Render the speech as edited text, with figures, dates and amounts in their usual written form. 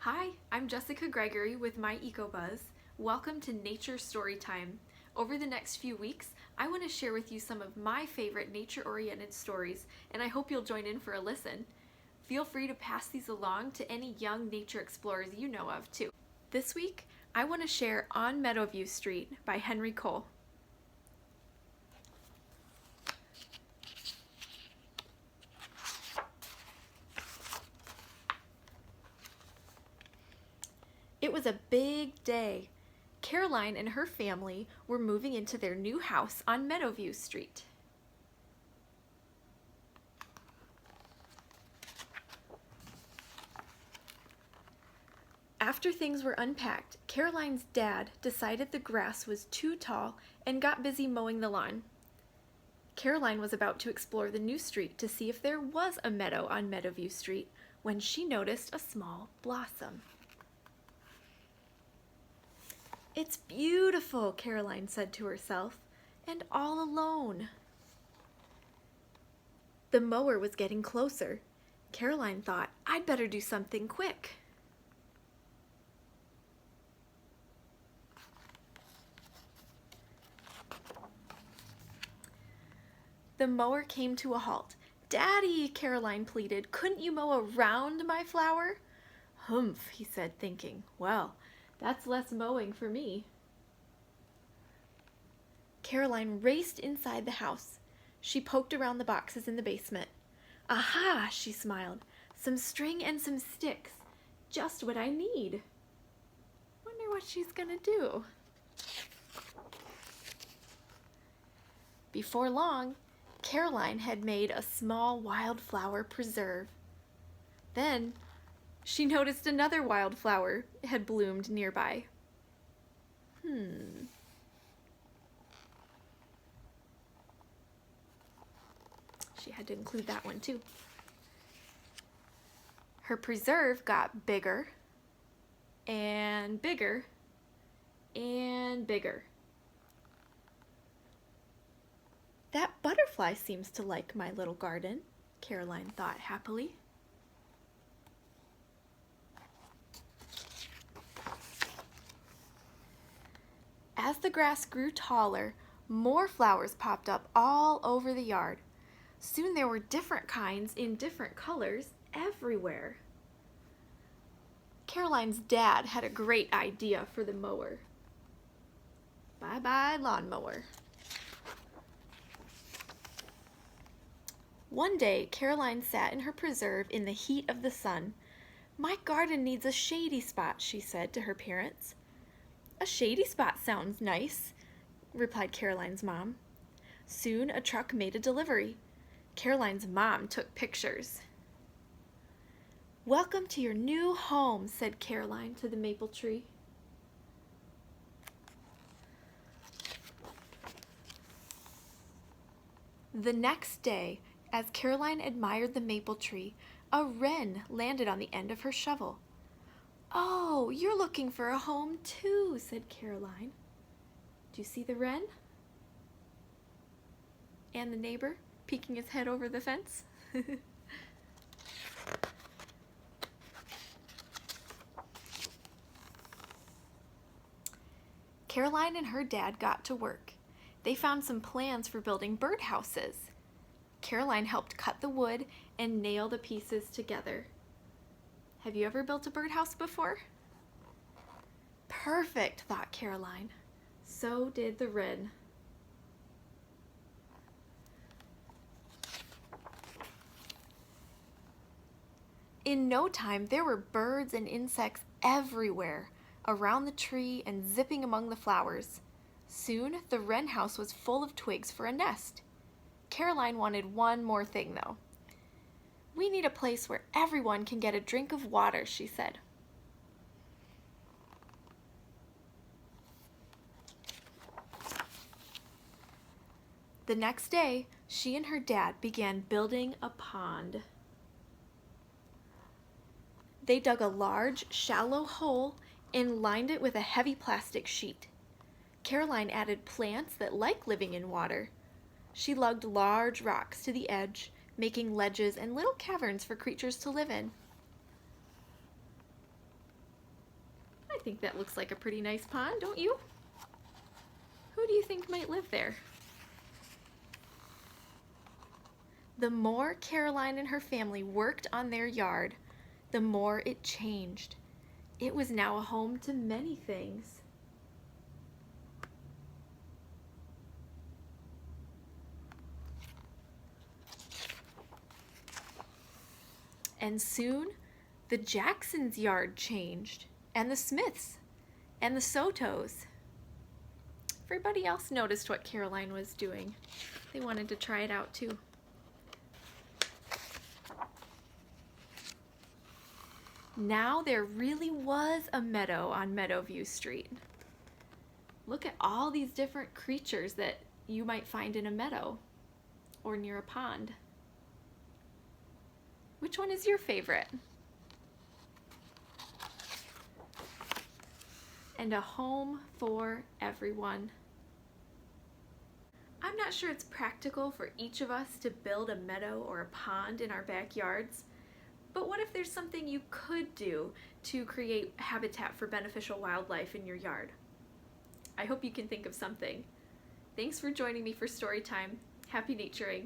Hi, I'm Jessica Gregory with My EcoBuzz. Welcome to Nature Storytime. Over the next few weeks, I want to share with you some of my favorite nature-oriented stories, and I hope you'll join in for a listen. Feel free to pass these along to any young nature explorers you know of, too. This week, I want to share On Meadowview Street by Henry Cole. It was a big day. Caroline and her family were moving into their new house on Meadowview Street. After things were unpacked, Caroline's dad decided the grass was too tall and got busy mowing the lawn. Caroline was about to explore the new street to see if there was a meadow on Meadowview Street when she noticed a small blossom. "It's beautiful," Caroline said to herself, "and all alone." The mower was getting closer. Caroline thought, "I'd better do something quick." The mower came to a halt. "Daddy," Caroline pleaded, "couldn't you mow around my flower?" "Humph," he said, thinking, "well, that's less mowing for me." Caroline raced inside the house. She poked around the boxes in the basement. "Aha," she smiled, "some string and some sticks. Just what I need." Wonder what she's gonna do. Before long, Caroline had made a small wildflower preserve. Then she noticed another wildflower had bloomed nearby. She had to include that one too. Her preserve got bigger and bigger and bigger. "That butterfly seems to like my little garden," Caroline thought happily. As the grass grew taller, more flowers popped up all over the yard. Soon there were different kinds in different colors everywhere. Caroline's dad had a great idea for the mower. Bye-bye, lawnmower. One day, Caroline sat in her preserve in the heat of the sun. "My garden needs a shady spot," she said to her parents. "A shady spot sounds nice," replied Caroline's mom. Soon a truck made a delivery. Caroline's mom took pictures. "Welcome to your new home," said Caroline to the maple tree. The next day, as Caroline admired the maple tree, a wren landed on the end of her shovel. "Oh, you're looking for a home too," said Caroline. "Do you see the wren? And the neighbor peeking his head over the fence?" Caroline and her dad got to work. They found some plans for building birdhouses. Caroline helped cut the wood and nail the pieces together. Have you ever built a birdhouse before? Perfect, thought Caroline. So did the wren. In no time, there were birds and insects everywhere, around the tree and zipping among the flowers. Soon, the wren house was full of twigs for a nest. Caroline wanted one more thing, though. "We need a place where everyone can get a drink of water," she said. The next day, she and her dad began building a pond. They dug a large, shallow hole and lined it with a heavy plastic sheet. Caroline added plants that like living in water. She lugged large rocks to the edge, making ledges and little caverns for creatures to live in. think that looks like a pretty nice pond, don't you? Who do you think might live there? The more Caroline and her family worked on their yard, the more it changed. It was now a home to many things. And soon, the Jacksons' yard changed, and the Smiths, and the Sotos. Everybody else noticed what Caroline was doing. They wanted to try it out too. Now there really was a meadow on Meadowview Street. Look at all these different creatures that you might find in a meadow or near a pond. Which one is your favorite? And a home for everyone. I'm not sure it's practical for each of us to build a meadow or a pond in our backyards, but what if there's something you could do to create habitat for beneficial wildlife in your yard? I hope you can think of something. Thanks for joining me for Storytime. Happy naturing.